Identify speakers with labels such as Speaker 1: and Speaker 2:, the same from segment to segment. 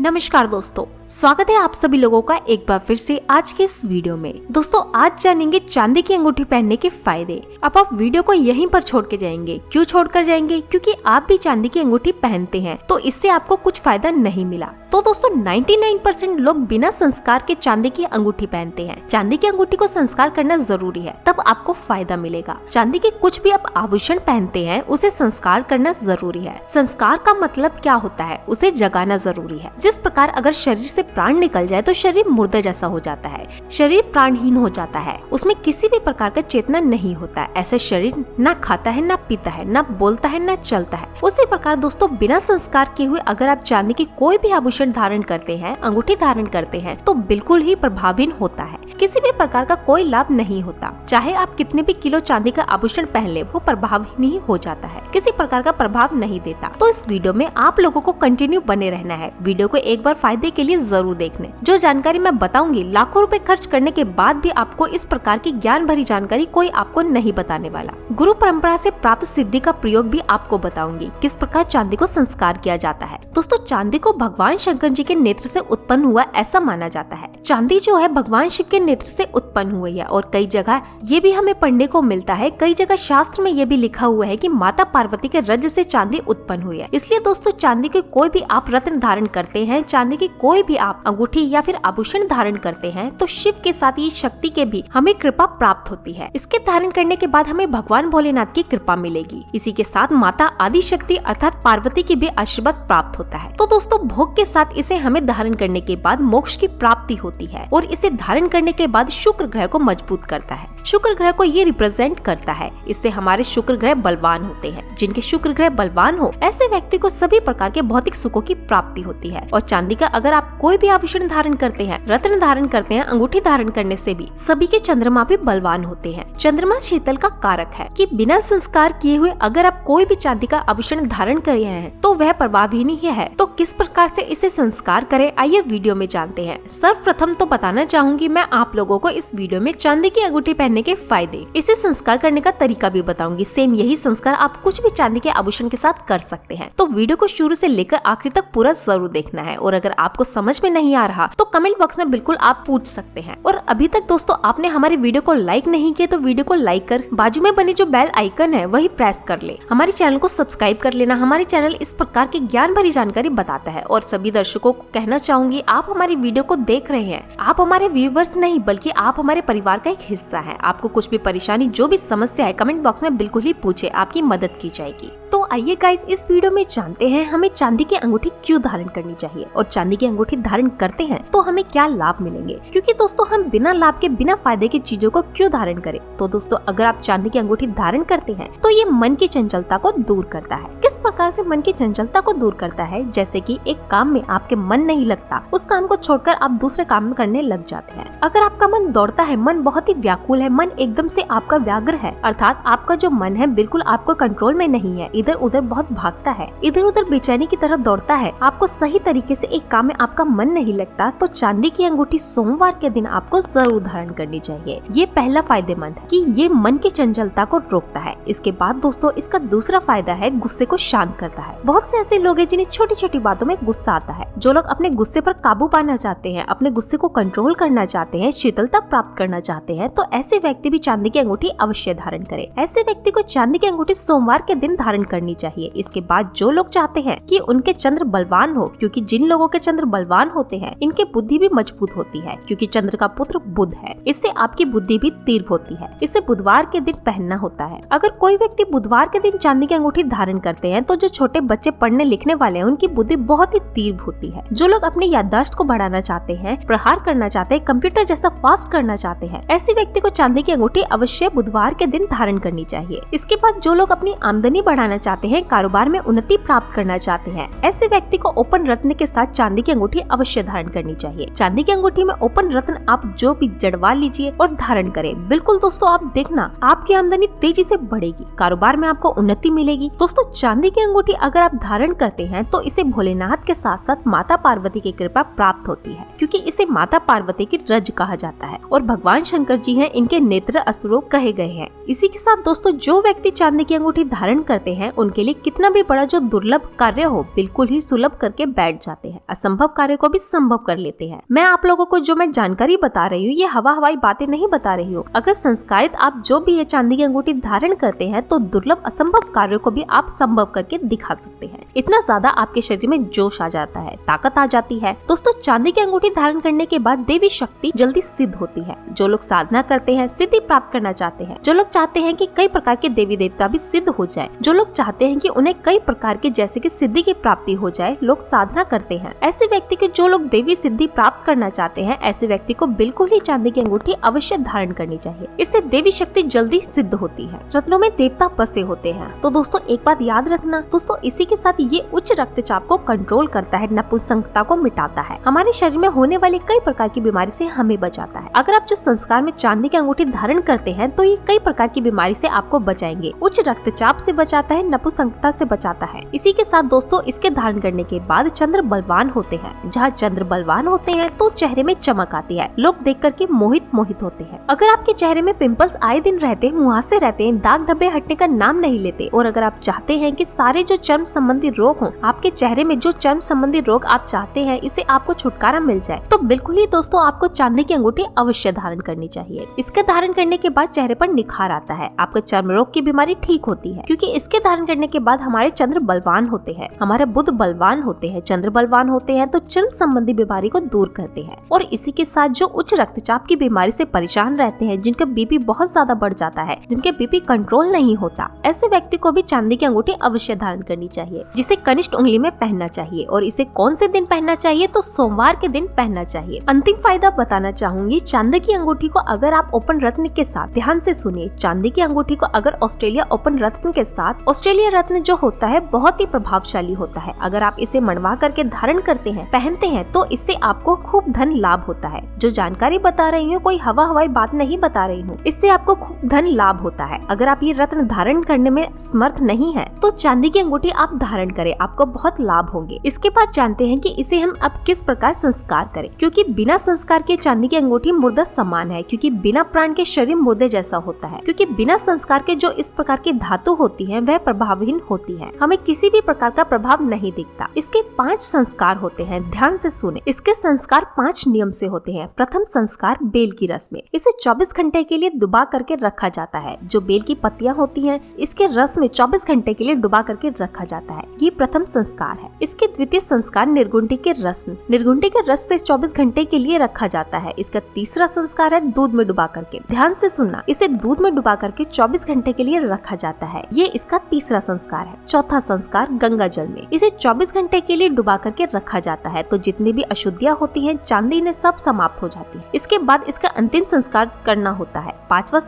Speaker 1: नमस्कार दोस्तों, स्वागत है आप सभी लोगों का एक बार फिर से आज के इस वीडियो में। दोस्तों आज जानेंगे चांदी की अंगूठी पहनने के फायदे। अब आप वीडियो को यहीं पर छोड़ के जाएंगे। क्यों छोड़कर जाएंगे? क्योंकि आप भी चांदी की अंगूठी पहनते हैं तो इससे आपको कुछ फायदा नहीं मिला। तो दोस्तों 99% लोग बिना संस्कार के चांदी की अंगूठी पहनते हैं। चांदी की अंगूठी को संस्कार करना जरूरी है, तब आपको फायदा मिलेगा। चांदी के कुछ भी आप आभूषण पहनते हैं उसे संस्कार करना जरूरी है। संस्कार का मतलब क्या होता है? उसे जगाना जरूरी है। जिस प्रकार अगर शरीर से प्राण निकल जाए तो शरीर मुर्दा जैसा हो जाता है, शरीर प्राणहीन हो जाता है, उसमें किसी भी प्रकार का चेतना नहीं होता है। ऐसे शरीर ना खाता है, ना पीता है, ना बोलता है, ना चलता है। उसी प्रकार दोस्तों बिना संस्कार किए हुए अगर आप चांदी की कोई भी आभूषण धारण करते हैं, अंगूठी धारण करते हैं तो बिल्कुल ही प्रभावहीन होता है। किसी भी प्रकार का कोई लाभ नहीं होता। चाहे आप कितने भी किलो चांदी का आभूषण पहन ले, वो प्रभावहीन ही हो जाता है, किसी प्रकार का प्रभाव नहीं देता। तो इस वीडियो में आप लोगों को कंटिन्यू बने रहना है। वीडियो को एक बार फायदे के लिए जरूर देखने। जो जानकारी मैं बताऊंगी लाखों रुपए खर्च करने के बाद भी आपको इस प्रकार की ज्ञान भरी जानकारी कोई आपको नहीं बताने वाला। गुरु परंपरा से प्राप्त सिद्धि का प्रयोग भी आपको बताऊंगी। किस प्रकार चांदी को संस्कार किया जाता है। दोस्तों चांदी को भगवान शंकर जी के नेत्र से उत्पन्न हुआ ऐसा माना जाता है। चांदी जो है भगवान शिव के नेत्र से उत्पन्न हुई है और कई जगह ये भी हमें पढ़ने को मिलता है। कई जगह शास्त्र में ये भी लिखा हुआ है कि माता पार्वती के रज से चांदी उत्पन्न हुई है। इसलिए दोस्तों चांदी के कोई भी आप रत्न धारण करते हैं, चांदी की कोई भी आप अंगूठी या फिर आभूषण धारण करते हैं तो शिव के साथ ये शक्ति के भी हमें कृपा प्राप्त होती है। इसके धारण करने के बाद हमें भगवान भोलेनाथ की कृपा मिलेगी। इसी के साथ माता आदि शक्ति अर्थात पार्वती की भी आशीर्वाद प्राप्त होता है। तो दोस्तों भोग के साथ इसे हमें धारण करने के बाद मोक्ष की प्राप्ति होती है और इसे धारण करने के बाद शुक्र ग्रह को मजबूत करता है। शुक्र ग्रह को ये रिप्रेजेंट करता है। इससे हमारे शुक्र ग्रह बलवान होते हैं। जिनके शुक्र ग्रह बलवान हो ऐसे व्यक्ति को सभी प्रकार के भौतिक सुखों की प्राप्ति होती है। और चांदी का अगर आप कोई भी आभूषण धारण करते हैं, रत्न धारण करते हैं, अंगूठी धारण करने से भी सभी के चंद्रमा भी बलवान होते हैं। चंद्रमा शीतल का कारक है कि बिना संस्कार किए हुए अगर आप कोई भी चांदी का आभूषण धारण कर रहे हैं तो वह प्रभावहीन ही है। तो किस प्रकार से इसे संस्कार करें आइए वीडियो में जानते हैं। सर्वप्रथम तो बताना चाहूंगी मैं आप लोगों को इस वीडियो में चांदी की अंगूठी पहनने के फायदे, इसे संस्कार करने का तरीका भी बताऊंगी। सेम यही संस्कार आप कुछ भी चांदी के आभूषण के साथ कर सकते हैं। तो वीडियो को शुरू से लेकर आखिर तक पूरा जरूर देखना है और अगर आपको समझ में नहीं आ रहा तो कमेंट बॉक्स में बिल्कुल आप पूछ सकते हैं। और अभी तक दोस्तों आपने हमारे वीडियो को लाइक नहीं किया तो वीडियो को लाइक कर बाजू में बनी जो बेल आइकन है वही प्रेस कर ले। हमारे चैनल को सब्सक्राइब कर लेना। हमारे चैनल इस प्रकार की ज्ञान भरी जानकारी बताता है। और सभी दर्शकों को कहना चाहूंगी आप हमारी वीडियो को देख रहे हैं, आप हमारे व्यूवर्स नहीं बल्कि आप हमारे परिवार का एक हिस्सा है। आपको कुछ भी परेशानी जो भी समस्या है कमेंट बॉक्स में बिल्कुल ही पूछे, आपकी मदद की जाएगी। तो आइए गाइस इस वीडियो में जानते हैं हमें चांदी की अंगूठी क्यों धारण करनी चाहिए और चांदी की अंगूठी धारण करते हैं तो हमें क्या लाभ मिलेंगे। क्योंकि दोस्तों हम बिना लाभ के बिना फायदे की चीजों को क्यों धारण करें। तो दोस्तों अगर आप चांदी की अंगूठी धारण करते हैं तो ये मन की चंचलता को दूर करता है। किस प्रकार से मन की चंचलता को दूर करता है? जैसे कि एक काम में आपके मन नहीं लगता, उस काम को छोड़कर आप दूसरे काम में करने लग जाते हैं। अगर आपका मन दौड़ता है, मन बहुत ही व्याकुल है, मन एकदम से आपका व्याग्र है, अर्थात आपका जो मन है बिल्कुल आपको कंट्रोल में नहीं है, इधर उधर बहुत भागता है, इधर उधर बेचैनी की तरफ दौड़ता है, आपको सही तरीके से एक काम में आपका मन नहीं लगता, तो चांदी की अंगूठी सोमवार के दिन आपको जरूर धारण करनी चाहिए। ये पहला फायदेमंद है कि ये मन की चंचलता को रोकता है। इसके बाद दोस्तों इसका दूसरा फायदा है गुस्से को शांत करता है। बहुत से ऐसे लोग हैं जिन्हें छोटी छोटी बातों में गुस्सा आता है। जो लोग अपने गुस्से पर काबू पाना चाहते हैं, अपने गुस्से को कंट्रोल करना चाहते हैं, शीतलता प्राप्त करना चाहते हैं, तो ऐसे व्यक्ति भी चांदी की अंगूठी अवश्य धारण करें। ऐसे व्यक्ति को चांदी की अंगूठी सोमवार के दिन धारण करनी चाहिए। इसके बाद जो लोग चाहते हैं कि उनके चंद्र बलवान हो, क्योंकि जिन लोगों के चंद्र बलवान होते हैं इनके बुद्धि भी मजबूत होती है, क्योंकि चंद्र का पुत्र बुध है। इससे आपकी बुद्धि भी तीव्र होती है। इसे बुधवार के दिन पहनना होता है। अगर कोई व्यक्ति बुधवार के दिन चांदी की अंगूठी धारण करते हैं तो जो छोटे बच्चे पढ़ने लिखने वाले हैं उनकी बुद्धि बहुत ही तीव्र होती है। जो लोग अपनी याददाश्त को बढ़ाना चाहते हैं, प्रहार करना चाहते हैं, कंप्यूटर जैसा फास्ट करना चाहते हैं, ऐसे व्यक्ति को चांदी की अंगूठी अवश्य बुधवार के दिन धारण करनी चाहिए। इसके बाद जो लोग अपनी आमदनी बढ़ाना चाहते हैं, कारोबार में उन्नति प्राप्त करना चाहते हैं, ऐसे व्यक्ति को ओपन रत्न के साथ चांदी की अंगूठी अवश्य धारण करनी चाहिए। चांदी की अंगूठी में ओपन रत्न आप जो भी जड़वा लीजिए और धारण करें। बिल्कुल दोस्तों आप देखना आपकी आमदनी तेजी से बढ़ेगी, कारोबार में आपको उन्नति मिलेगी। दोस्तों चांदी की अंगूठी अगर आप धारण करते हैं तो इसे भोलेनाथ के साथ साथ माता पार्वती की कृपा प्राप्त होती है, क्योंकि इसे माता पार्वती की रज कहा जाता है और भगवान शंकर जी हैं इनके नेत्र अस्वरूप कहे गए हैं। इसी के साथ दोस्तों जो व्यक्ति चांदी की अंगूठी धारण करते हैं उनके लिए कितना भी बड़ा जो दुर्लभ कार्य हो बिल्कुल ही सुलभ करके बैठ जाता जाते हैं, असंभव कार्य को भी संभव कर लेते हैं। मैं आप लोगों को जो मैं जानकारी बता रही हूँ ये हवाई बातें नहीं बता रही हूँ। अगर संस्कारित आप जो भी ये चांदी की अंगूठी धारण करते हैं तो दुर्लभ असंभव कार्यों को भी आप संभव करके दिखा सकते हैं। इतना ज्यादा आपके शरीर में जोश आ जाता है, ताकत आ जाती है। दोस्तों, चांदी की अंगूठी धारण करने के बाद देवी शक्ति जल्दी सिद्ध होती है। जो लोग साधना करते हैं, सिद्धि प्राप्त करना चाहते हैं, जो लोग चाहते हैं कि कई प्रकार के देवी देवता भी सिद्ध हो जाए, जो लोग चाहते हैं कि उन्हें कई प्रकार के जैसे कि सिद्धि की प्राप्ति हो जाए, लोग साधना करते हैं। ऐसे व्यक्ति के जो लोग देवी सिद्धि प्राप्त करना चाहते हैं, ऐसे व्यक्ति को बिल्कुल ही चांदी की अंगूठी अवश्य धारण करनी चाहिए। इससे देवी शक्ति जल्दी सिद्ध होती है। रत्नों में देवता बसे होते हैं। तो दोस्तों, एक बात याद रखना दोस्तों, इसी के साथ ये उच्च रक्तचाप को कंट्रोल करता है, नपुंसकता को मिटाता है, हमारे शरीर में होने वाली कई प्रकार की बीमारी से हमें बचाता है। अगर आप जो संस्कार में चांदी की अंगूठी धारण करते हैं तो ये कई प्रकार की बीमारी से आपको बचाएंगे। उच्च रक्तचाप से बचाता है, नपुंसकता से बचाता है। इसी के साथ दोस्तों, इसके धारण करने के बाद चंद्र बलवान होते हैं। जहाँ चंद्र बलवान होते हैं तो चेहरे में चमक आती है, लोग देख करके मोहित होते हैं। अगर आपके चेहरे में पिंपल्स आए दिन रहते, मुहासे रहते हैं, दाग धब्बे हटने का नाम नहीं लेते, और अगर आप चाहते हैं कि सारे जो चर्म संबंधी रोग हो, आपके चेहरे में जो चर्म संबंधी रोग आप चाहते हैं इसे आपको छुटकारा मिल जाए, तो बिल्कुल ही दोस्तों आपको चांदी की अंगूठी अवश्य धारण करनी चाहिए। इसके धारण करने के बाद चेहरे पर निखार आता है, आपका चर्म रोग की बीमारी ठीक होती है, क्योंकि इसके धारण करने के बाद हमारे चंद्र बलवान होते हैं, हमारे बुध बलवान होते हैं, चंद्र बलवान होते हैं, तो चर्म संबंधी बीमारी को दूर करते हैं। और इसी के साथ जो उच्च रक्तचाप की बीमारी से परेशान रहते हैं, जिनका बीपी बहुत ज्यादा बढ़ जाता है, जिनके बीपी कंट्रोल नहीं होता, ऐसे व्यक्ति को भी चांदी की अंगूठी अवश्य धारण करनी चाहिए, जिसे कनिष्ठ उंगली में पहनना चाहिए। और इसे कौन से दिन पहनना चाहिए? तो सोमवार के दिन पहनना चाहिए। अंतिम फायदा बताना चाहूंगी, चांदी की अंगूठी को अगर आप ओपन रत्न के साथ, ध्यान से सुनिए, चांदी की अंगूठी को अगर ऑस्ट्रेलिया ओपन रत्न के साथ, ऑस्ट्रेलिया रत्न जो होता है बहुत ही प्रभावशाली होता है, अगर आप इसे मणवा करके धारण करते हैं, पहनते हैं, तो इससे आपको खूब धन लाभ होता है। जो जानकारी बता रही हूँ कोई हवाई बात नहीं बता रही हूँ, इससे आपको खूब धन लाभ होता है। अगर आप ये रत्न धारण करने में समर्थ नहीं है तो चांदी की अंगूठी आप धारण करें, आपको बहुत लाभ होंगे। इसके बाद जानते हैं कि इसे हम अब किस प्रकार संस्कार करें, क्योंकि बिना संस्कार के चांदी की अंगूठी मुर्दा समान है, क्योंकि बिना प्राण के शरीर मुर्दे जैसा होता है, क्योंकि बिना संस्कार के जो इस प्रकार की धातु होती है वह प्रभावहीन होती है, हमें किसी भी प्रकार का प्रभाव नहीं दिखता। इसके 5 संस्कार होते हैं, ध्यान से सुने। इसके संस्कार 5 नियम से होते हैं। प्रथम संस्कार बेल की रस में, इसे 24 घंटे के लिए डुबा करके रखा जाता है। जो बेल की पत्तियां होती हैं इसके रस में 24 घंटे के लिए डुबा करके रखा जाता है, ये प्रथम संस्कार है। इसके द्वितीय संस्कार निर्गुंडी के रस में, निर्गुंडी के रस से 24 घंटे के लिए रखा जाता है। इसका तीसरा संस्कार है दूध में डुबा करके, ध्यान से सुनना, इसे दूध में डुबा करके 24 घंटे के लिए रखा जाता है, ये इसका तीसरा संस्कार है। चौथा संस्कार गंगा जल में, इसे 24 घंटे के लिए डुबा करके रखा जाता है, तो जितनी भी अशुद्धियां होती हैं चांदी ने सब समाप्त हो जाती है। इसके बाद इसका अंतिम संस्कार करना होता है, पांचवा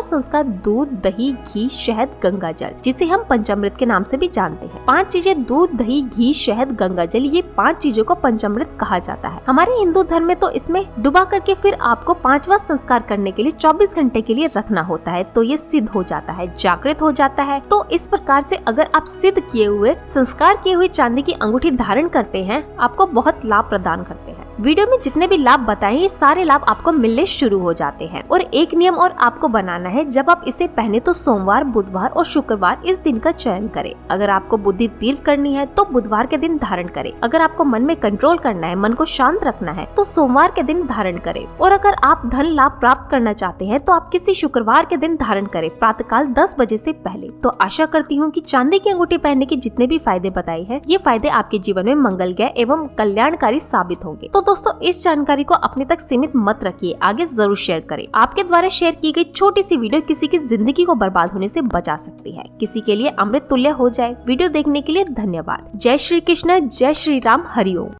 Speaker 1: संस्कार दूध, दही, घी, शहद, गंगा जल, जिसे हम पंचामृत के नाम से भी जानते हैं। 5 चीजें, दूध, दही, घी, शहद, गंगा जल, ये 5 चीजों को पंचामृत कहा जाता है। हमारे हिंदू धर्म में तो इसमें डुबा करके फिर आपको 5वां संस्कार करने के लिए 24 घंटे के लिए रखना होता है, तो ये सिद्ध हो जाता है, जागृत हो जाता है। तो इस प्रकार से अगर आप सिद्ध किए हुए, संस्कार किए हुए चांदी की अंगूठी धारण करते हैं, आपको बहुत लाभ प्रदान करते हैं। वीडियो में जितने भी लाभ बताए ये सारे लाभ आपको मिलने शुरू हो जाते हैं। और एक नियम और आपको बनाना है, जब आप इसे पहने तो सोमवार, बुधवार और शुक्रवार इस दिन का चयन करें। अगर आपको बुद्धि तीव्र करनी है तो बुधवार के दिन धारण करें। अगर आपको मन में कंट्रोल करना है, मन को शांत रखना है, तो सोमवार के दिन धारण करें। और अगर आप धन लाभ प्राप्त करना चाहते हैं तो आप किसी शुक्रवार के दिन धारण करें, प्रातःकाल 10 बजे से पहले। तो आशा करती हूँ कि चांदी की अंगूठी पहनने के जितने भी फायदे बताए हैं, ये फायदे आपके जीवन में मंगलमय एवं कल्याणकारी साबित होंगे। तो दोस्तों, इस जानकारी को अपने तक सीमित मत रखिए, आगे जरूर शेयर करें। आपके द्वारा शेयर की गई छोटी सी वीडियो किसी की जिंदगी को बर्बाद होने से बचा सकती है, किसी के लिए अमृत तुल्य हो जाए। वीडियो देखने के लिए धन्यवाद। जय श्री कृष्ण, जय श्री राम, हरि ओम।